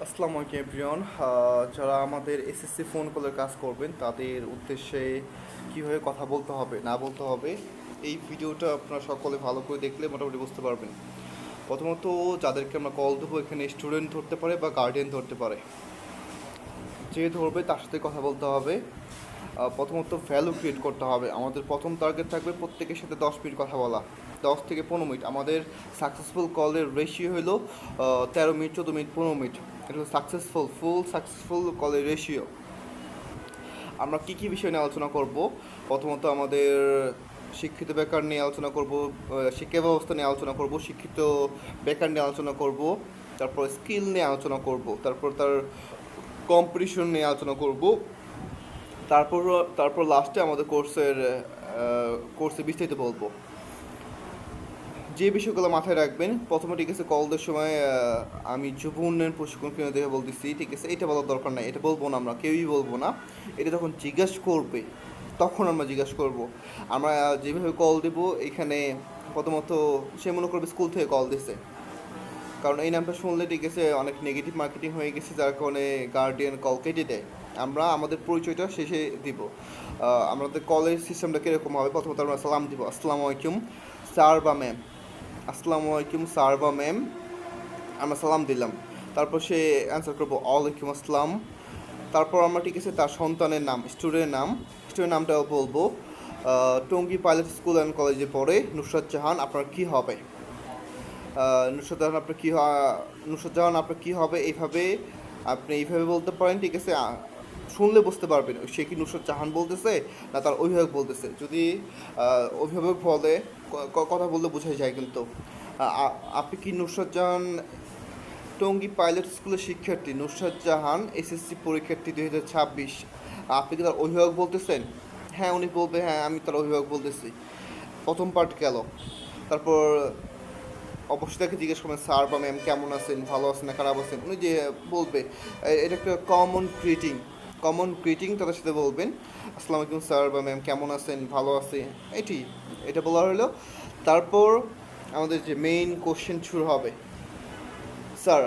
আসসালামু আলাইকুম এভরিওয়ান। যারা আমাদের এসএসসি ফোন কলের কাজ করবেন তাদের উদ্দেশ্যে কীভাবে কথা বলতে হবে না বলতে হবে এই ভিডিওটা আপনারা সকলে ভালো করে দেখলে মোটামুটি বুঝতে পারবেন। প্রথমত যাদেরকে আমরা কল দেবো এখানে স্টুডেন্ট ধরতে পারে বা গার্ডিয়ান ধরতে পারে, যে ধরবে তার সাথে কথা বলতে হবে। প্রথমত ভ্যালু ক্রিয়েট করতে হবে। আমাদের প্রথম টার্গেট থাকবে প্রত্যেকের সাথে 10 মিনিট কথা বলা, 10 থেকে 15 মিনিট। আমাদের সাকসেসফুল কলের রেশিও হলো 13 মিনিট, 14 মিনিট, 15 মিনিট। এটা হলো সাকসেসফুল কলের রেশিও। আমরা কী কী বিষয় নিয়ে আলোচনা করব? প্রথমত আমাদের শিক্ষিত বেকার নিয়ে আলোচনা করব, শিক্ষা ব্যবস্থা নিয়ে আলোচনা করব, শিক্ষিত বেকার নিয়ে আলোচনা করব, তারপর স্কিল নিয়ে আলোচনা করব, তারপর তার কম্পিটিশন নিয়ে আলোচনা করব, তারপর তারপর লাস্টে আমাদের কোর্সে বিস্তারিত বলবো। যে বিষয়গুলো মাথায় রাখবেন, প্রথমে ঠিক আছে কল দেওয়ার সময় আমি যুব উন্নয়ন প্রশিক্ষণ কেন্দ্র দেখে বলতেছি, ঠিক আছে, এটা বলার দরকার নাই, এটা বলবো না, আমরা কেউই বলবো না। এটা যখন জিজ্ঞেস করবে তখন আমরা জিজ্ঞাসা করব। আমরা যেভাবে কল দেব এখানে প্রথমত সে মনে করবে স্কুল থেকে কল দিছে, কারণ এই নামটা শুনলে ঠিক আছে অনেক নেগেটিভ মার্কেটিং হয়ে গেছে, যার কারণে গার্ডিয়ান কল কেটে দেয়। আমরা আমাদের পরিচয়টা শেষে দিব। আমাদের কলের সিস্টেমটা কীরকম হবে? প্রথমত আমরা সালাম দিব, আসসালামু আলাইকুম স্যার বা ম্যাম। আসসালামু আলাইকুম স্যার বা ম্যাম, আমরা সালাম দিলাম। তারপর সে অ্যান্সার করবো ওয়ালাইকুম আসসালাম। তারপর আমরা ঠিক আছে তার সন্তানের নাম, স্টুডেন্টের নামটাও বলবো। টঙ্গী পাইলট স্কুল অ্যান্ড কলেজে পড়ে নুসরাত জাহান, আপনার কী হবে? নুসরাত জাহান আপনার কী হবে? আপনি এইভাবে বলতে পারেন, ঠিক আছে। শুনলে বুঝতে পারবেন সে কি নুসরাত জাহান বলতেছে না তার অভিভাবক বলতেছে। যদি অভিভাবক বলে কথা বললে বোঝা যায়। কিন্তু আপনি কি নুসরাত জাহান টঙ্গী পাইলট স্কুলের শিক্ষার্থী নুসরাত জাহান এসএসসি পরীক্ষার্থী 2026, আপনি কি তার অভিভাবক বলতেছেন? হ্যাঁ, উনি বলবে হ্যাঁ আমি তার অভিভাবক বলতেছি। প্রথম পার্ট গেল। তারপর অবশ্যই তাকে জিজ্ঞেস করবেন স্যার বা ম্যাম কেমন আছেন, ভালো আছেন না খারাপ আছেন। উনি যে বলবে এটা একটা কমন গ্রিটিং তাদের সাথে বলবেন, আসসালামু আলাইকুম স্যার বা ম্যাম কেমন আছেন, ভালো আছি, এটা বলা হলো। তারপর আমাদের যে মেইন কোশ্চেন শুরু হবে, স্যার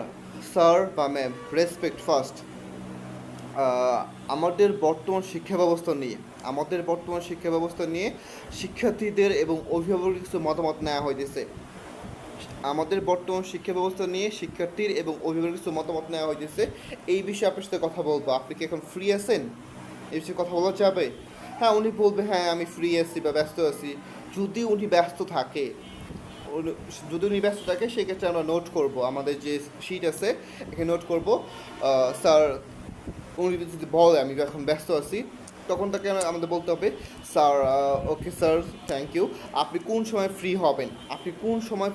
স্যার বা ম্যাম রেসপেক্ট ফার্স্ট। আমাদের বর্তমান শিক্ষা ব্যবস্থা নিয়ে শিক্ষার্থীদের এবং অভিভাবকের কিছু মতামত নেওয়া হয়েছে। আমাদের বর্তমান শিক্ষা ব্যবস্থা নিয়ে শিক্ষার্থীর এবং অভিভাবকের কিছু মতামত নেওয়া হয়েছে। এই বিষয়ে আপনার সাথে কথা বলবো। আপনি কি এখন ফ্রি আছেন? এই বিষয়ে কথা বলা যাবে? হ্যাঁ, উনি বলবে হ্যাঁ আমি ফ্রি আছি বা ব্যস্ত আছি। যদি উনি ব্যস্ত থাকে সেক্ষেত্রে আমরা নোট করব, আমাদের যে শিট আছে এখানে নোট করব। স্যার, উনি যদি বলে আমি এখন ব্যস্ত আছি, তখন তাকে আমাদের বলতে হবে sir, okay sir, thank you. আপনি কোন সময়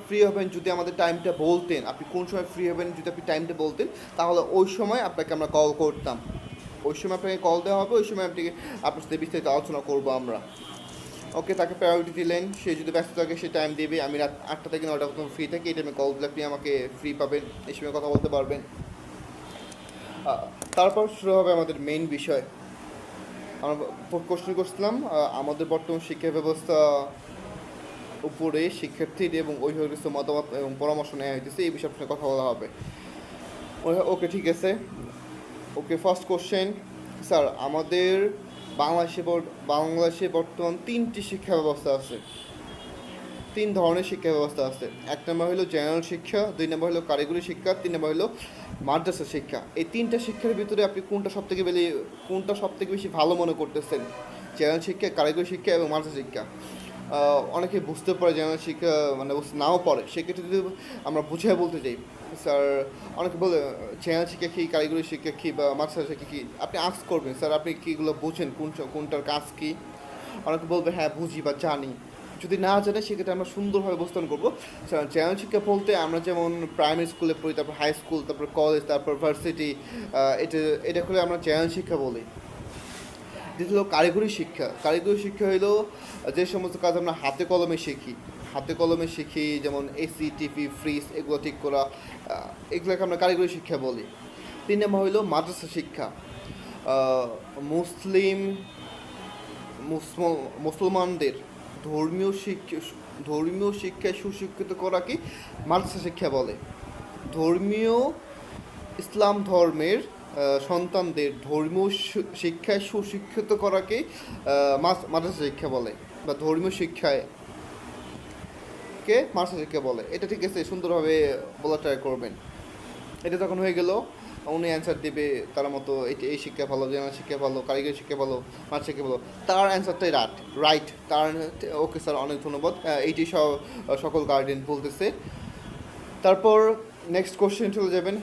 ফ্রি হবেন যদি আমাদের টাইমটা বলতেন, তাহলে ওই সময় আপনাকে আমরা কল করতাম। ওই সময় আপনাকে কল দেওয়া হবে, ওই সময় আপনার সাথে বিস্তারিত আলোচনা করবো আমরা। ওকে, তাকে প্রায়োরিটি দিলেন। সে যদি ব্যস্ত থাকে সে টাইম দেবে। আমি রাত 8টা থেকে 9টা পর্যন্ত ফ্রি থাকি, এই টাইমে কল দিলে আপনি আমাকে ফ্রি পাবেন, এই সময় কথা বলতে পারবেন। তারপর শুরু হবে আমাদের মেইন বিষয়। আমরা কোশ্চেন করছিলাম আমাদের বর্তমান শিক্ষা ব্যবস্থা উপরে শিক্ষার্থীর এবং অভিভাবকের মতামত এবং পরামর্শ নেওয়া হয়েছে, এই বিষয়ে আপনার কথা বলা হবে। ওকে, ঠিক আছে। ওকে, ফার্স্ট কোশ্চেন, স্যার আমাদের বাংলাদেশে বর্তমান 3টি শিক্ষা ব্যবস্থা আছে, 3 ধরনের শিক্ষা ব্যবস্থা আছে। 1 নম্বর হলো জেনারেল শিক্ষা, 2 নম্বর হলো কারিগরি শিক্ষা, 3 নম্বর হলো মাদ্রাসা শিক্ষা। এই 3টা শিক্ষার ভিতরে আপনি কোনটা সবথেকে বেশি ভালো মনে করতেছেন? জেনারেল শিক্ষা, কারিগরি শিক্ষা এবং মাদ্রাসা শিক্ষা। অনেকে বুঝতে পারে জেনারেল শিক্ষা মানে নাও পড়ে, সেক্ষেত্রে যদি আমরা বুঝিয়ে বলতে চাই, স্যার, অনেকে বলে জেনারেল শিক্ষা কী, কারিগরি শিক্ষা কী বা মাদ্রাসা শিক্ষা কী, আপনি আস্ক করবেন স্যার আপনি কী এগুলো বোঝেন, কোনটার কাজ কী। অনেকে বলবে হ্যাঁ বুঝি বা জানি। যদি না জানে সেক্ষেত্রে আমরা সুন্দরভাবে উপস্থাপন করবো। জেনারেল শিক্ষা বলতে আমরা যেমন প্রাইমারি স্কুলে পড়ি, তারপর হাই স্কুল, তারপর কলেজ, তারপর ভার্সিটি, এটা করে আমরা জেনারেল শিক্ষা বলি। দ্বিতীয় কারিগরি শিক্ষা হলো যে সমস্ত কাজ আমরা হাতে কলমে শিখি, যেমন এসি, টিভি, ফ্রিজ এগুলো ঠিক করা, এগুলোকে আমরা কারিগরি শিক্ষা বলি। 3 নম্বর হলো মাদ্রাসা শিক্ষা। মুসলমানদের ধর্মীয় শিক্ষায় সুশিক্ষিত করা কি মাদ্রাসা শিক্ষা বলে। ধর্মীয় ইসলাম ধর্মের সন্তানদের ধর্মীয় শিক্ষায় সুশিক্ষিত করাকে মাদ্রাসা শিক্ষা বলে, বা ধর্মীয় শিক্ষায় কে মাদ্রাসা শিক্ষা বলে। এটা ঠিক আছে, সুন্দরভাবে বলা ট্রাই করবেন। এটা তখন হয়ে গেল, উনি অ্যান্সার দেবে তার মতো, এই শিক্ষা ভালো, জেনারেল শিক্ষা ভালো, কারিগরি শিক্ষা ভালো, মাঠ শিক্ষা ভালো। তার অ্যান্সারটাই রাইট। তার ওকে স্যার, অনেক ধন্যবাদ। এইটি সকল গার্ডিয়ান বলতেছে। তারপর নেক্সট কোশ্চেন চলে যাবেন।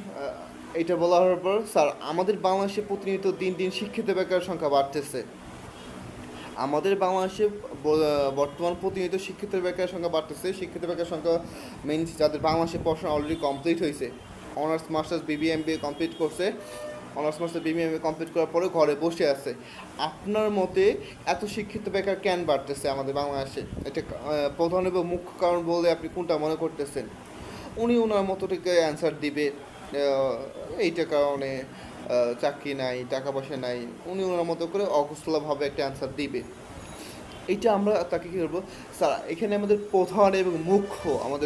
এইটা বলা হওয়ার পর, স্যার আমাদের বাংলাদেশে প্রতিনিয়ত দিন দিন শিক্ষিত বেকারের সংখ্যা বাড়তেছে। আমাদের বাংলাদেশে বর্তমান প্রতিনিয়ত শিক্ষিত বেকারের সংখ্যা বাড়তেছে। শিক্ষিত বেকারের সংখ্যা মিনস যাদের বাংলাদেশে পড়াশোনা অলরেডি কমপ্লিট হয়েছে, অনার্স মাস্টার্স বিবিএমবিএ কমপ্লিট করছে, অনার্স মাস্টার বিবিএমবিএ কমপ্লিট করার পরে ঘরে বসে আছে। আপনার মতে এত শিক্ষিত বেকার কেন বাড়তেছে আমাদের বাংলাদেশে? এটা প্রধান এবং মুখ্য কারণ বলে আপনি কোনটা মনে করতেছেন? উনি ওনার মতো থেকে অ্যান্সার দিবে, এইটা কারণে চাকরি নাই, টাকা পয়সা নাই। উনি ওনার মতো করে অগোছলাভাবে একটা অ্যান্সার দিবে। এইটা আমরা তাকে কী করবো, স্যার এখানে আমাদের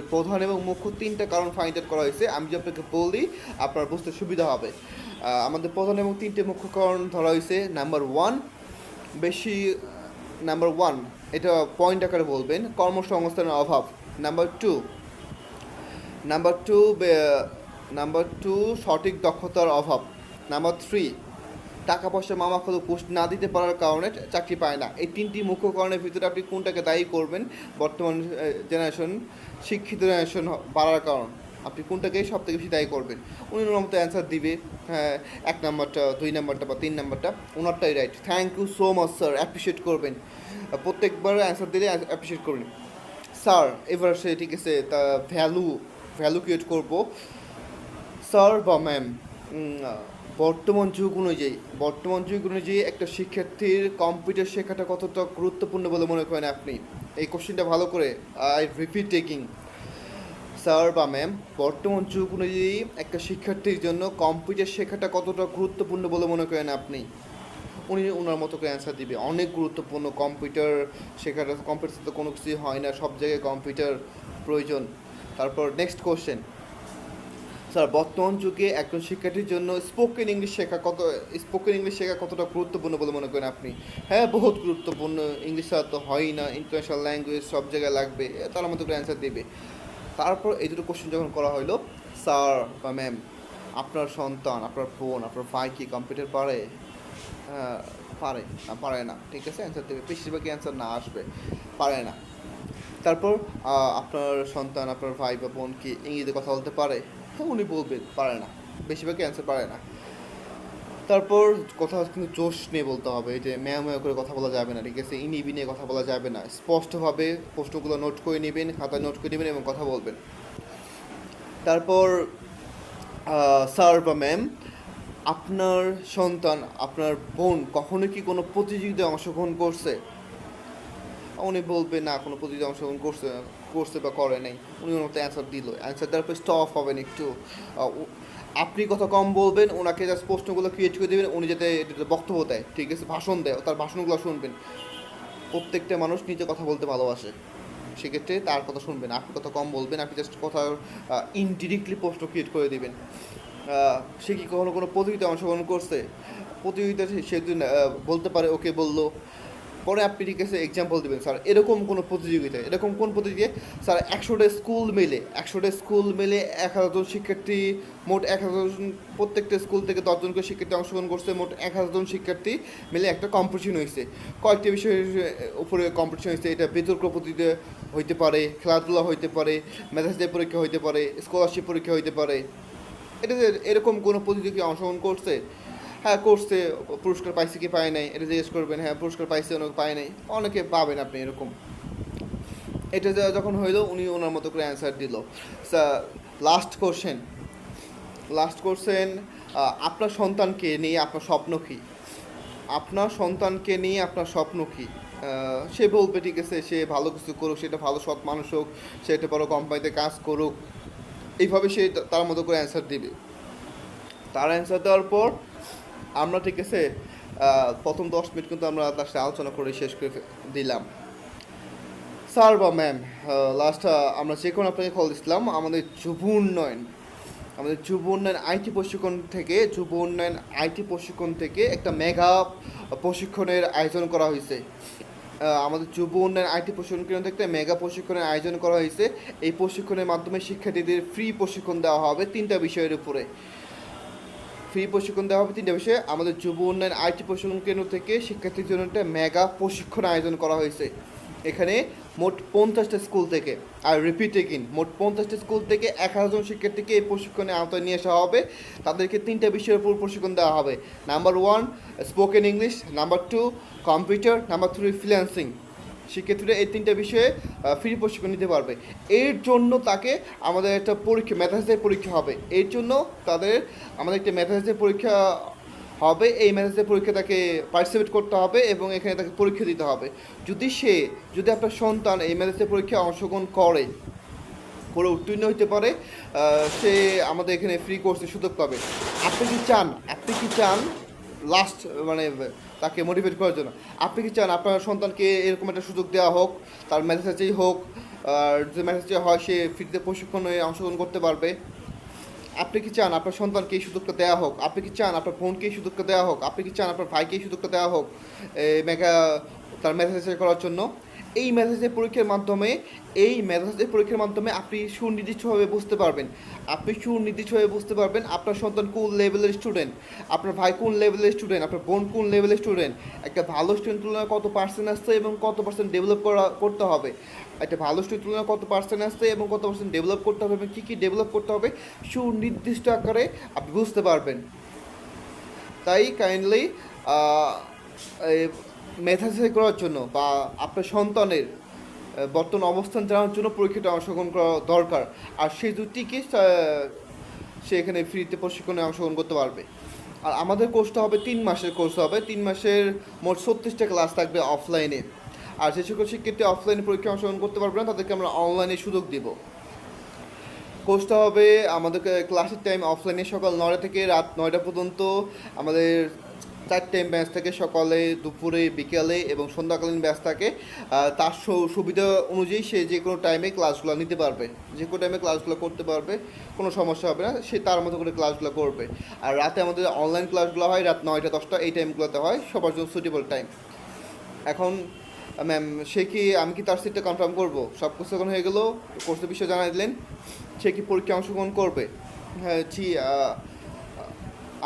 প্রধান এবং মুখ্য তিনটা কারণ ফাইন্ড আউট করা হয়েছে। আমি যদি আপনাকে বলি আপনার বুঝতে সুবিধা হবে। আমাদের প্রধান এবং তিনটে মুখ্য কারণ ধরা হয়েছে। নাম্বার ওয়ান, এটা পয়েন্ট আকারে বলবেন, কর্মসংস্থানের অভাব। নাম্বার টু সঠিক দক্ষতার অভাব। নাম্বার থ্রি, টাকা পয়সা মামা খালু পোস্ট না দিতে পারার কারণে চাকরি পায় না। এই তিনটি মুখ্য কারণের ভিতরে আপনি কোনটাকে দায়ী করবেন বর্তমান জেনারেশন, শিক্ষিত জেনারেশন বাড়ার কারণ? আপনি কোনটাকে সব থেকে বেশি দায়ী করবেন? উনি ওনার মতো অ্যান্সার দিবে। হ্যাঁ, 1 নাম্বারটা, 2 নাম্বারটা বা 3 নাম্বারটা ওনারটাই right. Thank you so much sir, appreciate করবেন। প্রত্যেকবার অ্যান্সার দিলে অ্যাপ্রিসিয়েট করবেন স্যার। এবার সে ঠিক আছে, তা ভ্যালু ক্রিয়েট করবো। স্যার বা ম্যাম, বর্তমান যুগ অনুযায়ী একটা শিক্ষার্থীর কম্পিউটার শেখাটা কতটা গুরুত্বপূর্ণ বলে মনে করেন আপনি? এই কোশ্চেনটা ভালো করে আই রিপিট টেকিং। স্যার বা ম্যাম, বর্তমান যুগ অনুযায়ী একটা শিক্ষার্থীর জন্য কম্পিউটার শেখাটা কতটা গুরুত্বপূর্ণ বলে মনে করেন আপনি? উনি ওনার মতো করে অ্যান্সার দিবে, অনেক গুরুত্বপূর্ণ। কম্পিউটার শেখাটা, কম্পিউটার তো কোনো কিছুই হয় না, সব জায়গায় কম্পিউটার প্রয়োজন। তারপর নেক্সট কোশ্চেন, স্যার বর্তমান যুগে একজন শিক্ষার্থীর জন্য স্পোকেন ইংলিশ শেখা কতটা গুরুত্বপূর্ণ বলে মনে করেন আপনি? হ্যাঁ, বহুত গুরুত্বপূর্ণ। ইংলিশ ছাড়া তো হয়ই না, ইন্টারন্যাশনাল ল্যাঙ্গুয়েজ সব জায়গায় লাগবে, তার মতো করে অ্যান্সার দেবে। তারপর এই দুটো কোশ্চেন যখন করা হলো, স্যার বা ম্যাম, আপনার সন্তান, আপনার বোন, আপনার ভাই কি কম্পিউটার পারে? পারে না, ঠিক আছে, অ্যান্সার দেবে। বেশিরভাগই অ্যান্সার না আসবে, পারে না। তারপর আপনার সন্তান, আপনার ভাই বা বোন কি ইংরেজিতে কথা বলতে পারে? হ্যাঁ, উনি বলবেন পারে না, বেশিরভাগই অ্যান্সার পারে না। তারপর কথা কিন্তু জোশ নিয়ে বলতে হবে, এই যে ম্যাও ম্যাও করে কথা বলা যাবে না, ঠিক আছে, ইনি নিয়ে কথা বলা যাবে না। স্পষ্টভাবে প্রশ্নগুলো নোট করে নেবেন, খাতায় নোট করে নেবেন এবং কথা বলবেন। তারপর স্যার বা ম্যাম, আপনার সন্তান, আপনার বোন কখনো কি কোনো প্রতিযোগিতায় অংশগ্রহণ করছে? উনি বলবে না, কোনো প্রতিযোগিতায় অংশগ্রহণ করছে বা করে নাই। উনি ওর মতো অ্যান্সার দিল। অ্যান্সার দেওয়ার পর স্টপ হবেন একটু। আপনি কথা কম বলবেন, ওনাকে জাস্ট প্রশ্নগুলো ক্রিয়েট করে দেবেন, উনি যাতে বক্তব্য দেয়, ঠিক আছে, ভাষণ দেয়, তার ভাষণগুলো শুনবেন। প্রত্যেকটা মানুষ নিজে কথা বলতে ভালোবাসে, সেক্ষেত্রে তার কথা শুনবেন। আপনি কথা কম বলবেন, আপনি জাস্ট কথা ইনডিরেক্টলি প্রশ্ন ক্রিয়েট করে দেবেন। সে কি কখনো কোনো প্রতিযোগিতায় অংশগ্রহণ করছে? প্রতিযোগিতা সে বলতে পারে, ওকে বললো। পরে আপনি ঠিক আছে এক্সাম্পল দেবেন, স্যার এরকম কোন প্রতিযোগিতা, স্যার 100টা স্কুল মিলে 1000 জন শিক্ষার্থী, মোট 1000 জন, প্রত্যেকটা স্কুল থেকে 10 জন করে শিক্ষার্থী অংশগ্রহণ করছে, মোট 1000 জন শিক্ষার্থী মিলে একটা কম্পিটিশন হয়েছে। কয়েকটি বিষয়ের উপরে কম্পিটিশন হয়েছে। এটা বিতর্ক প্রতিযোগিতা হইতে পারে, খেলাধুলা হইতে পারে, মেধাবী পরীক্ষা হইতে পারে, স্কলারশিপ পরীক্ষা হইতে পারে। এটা যে এরকম কোনো প্রতিযোগী অংশগ্রহণ করছে? হ্যাঁ, করছে। পুরস্কার পাইছে কি পায় নাই এটা জিজ্ঞেস করবেন। হ্যাঁ, পুরস্কার পাইছে, অনেকে পায় নাই, অনেকে পাবেন আপনি এরকম। এটা যখন হইলো, উনি ওনার মতো করে অ্যান্সার দিল। লাস্ট কোশ্চেন, আপনার সন্তানকে নিয়ে আপনার স্বপ্ন কী? সে বলবে ঠিক আছে, সে ভালো কিছু করুক, সেটা ভালো সৎ মানুষ হোক, সে একটা বড় কোম্পানিতে কাজ করুক, এইভাবে সে তার মতো করে অ্যান্সার দিবে। তার অ্যান্সার দেওয়ার পর আমরা ঠিক আছে প্রথম 10 মিনিট কিন্তু আমরা তার সাথে আলোচনা করে শেষ করে দিলাম। স্যার বা ম্যাম, লাস্ট আমরা যে কোনো আপনাকে কল দিচ্ছিলাম, আমাদের যুব উন্নয়ন আমাদের যুব উন্নয়ন আইটি প্রশিক্ষণ থেকে একটা মেগা প্রশিক্ষণের আয়োজন করা হয়েছে। আমাদের যুব উন্নয়ন আইটি প্রশিক্ষণ কেন্দ্র থেকে মেগা প্রশিক্ষণের আয়োজন করা হয়েছে। এই প্রশিক্ষণের মাধ্যমে শিক্ষার্থীদের ফ্রি প্রশিক্ষণ দেওয়া হবে তিনটা বিষয়ের উপরে। আমাদের যুব উন্নয়ন আইটি প্রশিক্ষণ কেন্দ্র থেকে শিক্ষার্থীর জন্য একটা মেগা প্রশিক্ষণ আয়োজন করা হয়েছে। এখানে মোট 50টা স্কুল থেকে, আর রিপিট এগেইন, মোট 50টা স্কুল থেকে 1000 জন শিক্ষার্থীকে এই প্রশিক্ষণে আওতায় নিয়ে আসা হবে। তাদেরকে তিনটা বিষয়ের উপর প্রশিক্ষণ দেওয়া হবে। Number 1 spoken English, number 2 computer, number 3 freelancing. শিক্ষার্থীরা এই তিনটা বিষয়ে ফ্রি প্রশিক্ষণ নিতে পারবে। এর জন্য তাকে আমাদের একটা পরীক্ষা, মেধাসের পরীক্ষা হবে। এর জন্য আমাদের একটা মেধাসের পরীক্ষা হবে। এই মেধাসের পরীক্ষা তাকে পার্টিসিপেট করতে হবে এবং এখানে তাকে পরীক্ষা দিতে হবে। যদি আপনার সন্তান এই মেধাসের পরীক্ষায় অংশগ্রহণ করে উত্তীর্ণ হতে পারে, সে আমাদের এখানে ফ্রি কোর্সের সুযোগ পাবে। আপনি কি চান লাস্ট তাকে মোটিভেট করার জন্য আপনি কি চান আপনার সন্তানকে এরকম একটা সুযোগ দেওয়া হোক, তার মেসেজেই হোক, আর যে মেসেজে হয় সে ফ্রিতে প্রশিক্ষণে অংশগ্রহণ করতে পারবে? আপনি কি চান আপনার সন্তানকে এই সুযোগটা দেওয়া হোক? আপনি কি চান আপনার বোনকে এই সুযোগটা দেওয়া হোক? আপনি কি চান আপনার ভাইকে এই সুযোগটা দেওয়া হোক তার মেসেজ করার জন্য? এই মেধাসের পরীক্ষার মাধ্যমে আপনি সুনির্দিষ্টভাবে বুঝতে পারবেন আপনার সন্তান কোন লেভেলের স্টুডেন্ট, আপনার ভাই কোন লেভেলের স্টুডেন্ট, আপনার বোন কোন লেভেলের স্টুডেন্ট। একটা ভালো স্টুডেন্ট তুলনায় কত পার্সেন্ট আসছে এবং কত পার্সেন্ট ডেভেলপ করতে হবে। একটা ভালো স্টুডেন্ট তুলনায় কত পার্সেন্ট আসছে এবং কত পার্সেন্ট ডেভেলপ করতে হবে এবং কী ডেভেলপ করতে হবে সুনির্দিষ্ট আকারে আপনি বুঝতে পারবেন। তাই কাইন্ডলি মেধাসে করার জন্য বা আপনার সন্তানের বর্তমান অবস্থান জানার জন্য পরীক্ষাটা অংশগ্রহণ করা দরকার। আর সেই দুটিকে সে এখানে ফ্রিতে প্রশিক্ষণে অংশগ্রহণ করতে পারবে। আর আমাদের কোর্সটা হবে 3 মাসের কোর্স হবে। 3 মাসের মোট 36টা ক্লাস থাকবে অফলাইনে। আর যে সকল শিক্ষার্থী অফলাইনে পরীক্ষা অংশগ্রহণ করতে পারবে না তাদেরকে আমরা অনলাইনে সুযোগ দিব। কোর্সটা হবে আমাদের ক্লাসের টাইম অফলাইনে সকাল 9টা থেকে রাত 9টা পর্যন্ত। আমাদের 4 টাইম ব্যাচ থাকে, সকালে, দুপুরে, বিকেলে এবং সন্ধ্যাকালীন ব্যাচ থাকে। তার সুবিধা অনুযায়ী সে যে কোনো টাইমে ক্লাসগুলো নিতে পারবে, যে কোনো টাইমে ক্লাসগুলো করতে পারবে, কোনো সমস্যা হবে না। সে তার মতো করে ক্লাসগুলো করবে। আর রাতে আমাদের অনলাইন ক্লাসগুলো হয় রাত 9টা 10টা, এই টাইমগুলোতে হয়, সবার জন্য সুটেবল টাইম। এখন ম্যাম আমি কি তার সিটটা কনফার্ম করবো? সব কিছু এখন হয়ে গেলো, কোর্সের বিষয়ে জানাই দিলেন। সে কি পরীক্ষা অংশগ্রহণ করবে? হ্যাঁ জি।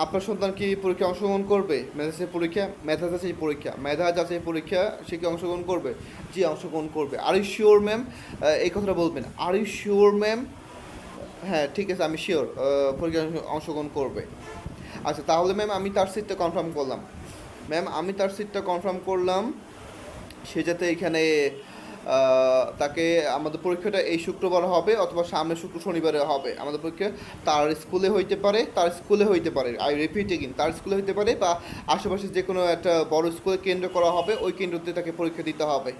আপনার সন্তান কি পরীক্ষা অংশগ্রহণ করবে? মেধা যাচাই পরীক্ষা সে কি অংশগ্রহণ করবে? জি, অংশগ্রহণ করবে। Are you sure ma'am? এই কথাটা বলবেন, আর ইউ শিওর ম্যাম? হ্যাঁ ঠিক আছে, আমি শিওর পরীক্ষা অংশগ্রহণ করবে। আচ্ছা তাহলে ম্যাম আমি তার সিটটা কনফার্ম করলাম। সে যাতে এখানে তাকে আমাদের পরীক্ষাটা এই শুক্রবার হবে অথবা সামনের শনিবারে হবে। আমাদের পরীক্ষা তার স্কুলে হইতে পারে, আই রিপিট এগেইন, তার স্কুলে হইতে পারে বা আশেপাশে যে কোনো একটা বড় স্কুলে কেন্দ্র করা হবে, ওই কেন্দ্রতে তাকে পরীক্ষা দিতে হবে।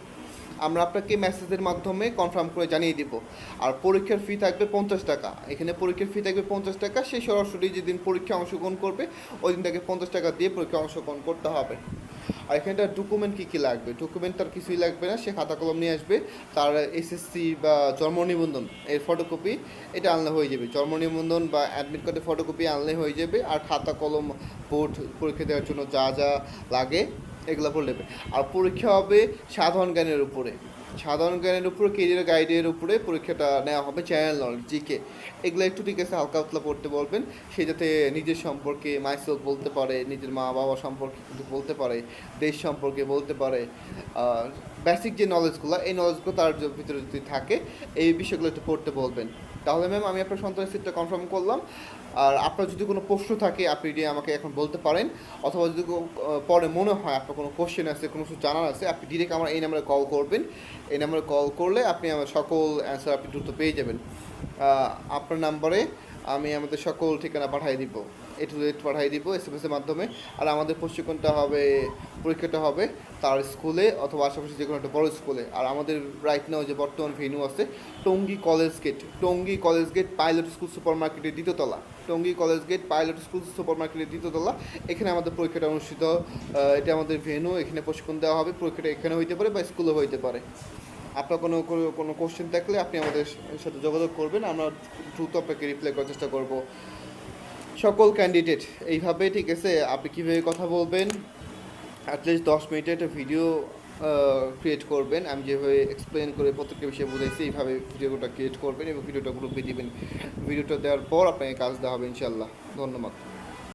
আমরা আপনাকে মেসেজের মাধ্যমে কনফার্ম করে জানিয়ে দিব। আর পরীক্ষার ফি থাকবে 50 টাকা। এখানে পরীক্ষার ফি থাকবে 50 টাকা। সে সরাসরি যেদিন পরীক্ষা অংশগ্রহণ করবে ওই দিন তাকে 50 টাকা দিয়ে পরীক্ষা অংশগ্রহণ করতে হবে। আর এখানটা ডকুমেন্ট কী লাগবে? ডকুমেন্ট তার কিছুই লাগবে না। সে খাতা কলম নিয়ে আসবে, তার এসএসসি বা জন্ম নিবন্ধন এর ফটোকপি এটা আনলে হয়ে যাবে। জন্ম নিবন্ধন বা অ্যাডমিট কার্ডের ফটোকপি আনলে হয়ে যাবে। আর খাতা কলম, বোর্ড পরীক্ষা দেওয়ার জন্য যা যা লাগে এগুলো পড়ে নেবে। আর পরীক্ষা হবে সাধারণ জ্ঞানের উপরে, কেরিয়ার গাইডের উপরে পরীক্ষাটা নেওয়া হবে। চ্যানেল নলেজ, জিকে, এগুলো একটু ঠিক আছে হালকা পাতলা পড়তে বলবেন। সে যাতে নিজের সম্পর্কে মাইসেলফ বলতে পারে, নিজের মা বাবা সম্পর্কে কিন্তু বলতে পারে, দেশ সম্পর্কে বলতে পারে। বেসিক যে নলেজগুলো, এই নলেজগুলো তার ভিতরে যদি থাকে এই বিষয়গুলো একটু পড়তে বলবেন। তাহলে ম্যাম আমি আপনার সন্তানের সিটটা কনফার্ম করলাম। আর আপনার যদি কোনো প্রশ্ন থাকে আপনি আমাকে এখন বলতে পারেন, অথবা যদি পরে মনে হয় আপনার কোনো কোশ্চেন আছে, কোনো কিছু জানার আছে, আপনি ডিরেক্ট আমার এই নাম্বারে কল করবেন। এই নাম্বারে কল করলে আপনি আমার সকল অ্যান্সার আপনি দ্রুত পেয়ে যাবেন। আপনার নাম্বারে আমি আমাদের সকল ঠিকানা পাঠিয়ে দিব, A to Z পাঠিয়ে দিব SMS-এর মাধ্যমে। আর আমাদের পরীক্ষাটা হবে তার স্কুলে অথবা আশেপাশে যে কোনো একটা বড় স্কুলে। আর আমাদের রাইট নাও যে বর্তমান ভেন্যু আছে Tongi college gate pilot school super মার্কেটের দ্বিতীয়তলা। এখানে আমাদের পরীক্ষাটা অনুষ্ঠিত। এটা আমাদের ভেন্যু, এখানে প্রশিক্ষণ দেওয়া হবে। পরীক্ষাটা এখানে হইতে পারে বা স্কুলে হইতে পারে। আপনার কোনো কোশ্চেন থাকলে আপনি আমাদের সাথে যোগাযোগ করবেন, আমরা দ্রুত আপনাকে রিপ্লাই করার চেষ্টা করব। সকল ক্যান্ডিডেট এইভাবে, ঠিক আছে, আপনি কীভাবে কথা বলবেন, অ্যাটলিস্ট 10 মিনিটের একটা ভিডিও ক্রিয়েট করবেন। আমি যেভাবে এক্সপ্লেন করে প্রত্যেকটা বিষয়ে বুঝাইছি এইভাবে ভিডিওটা ক্রিয়েট করবেন এবং ভিডিওটা গ্রুপে দিবেন। ভিডিওটা দেওয়ার পর আপনাকে কাজ দেওয়া হবে ইনশাল্লাহ। ধন্যবাদ।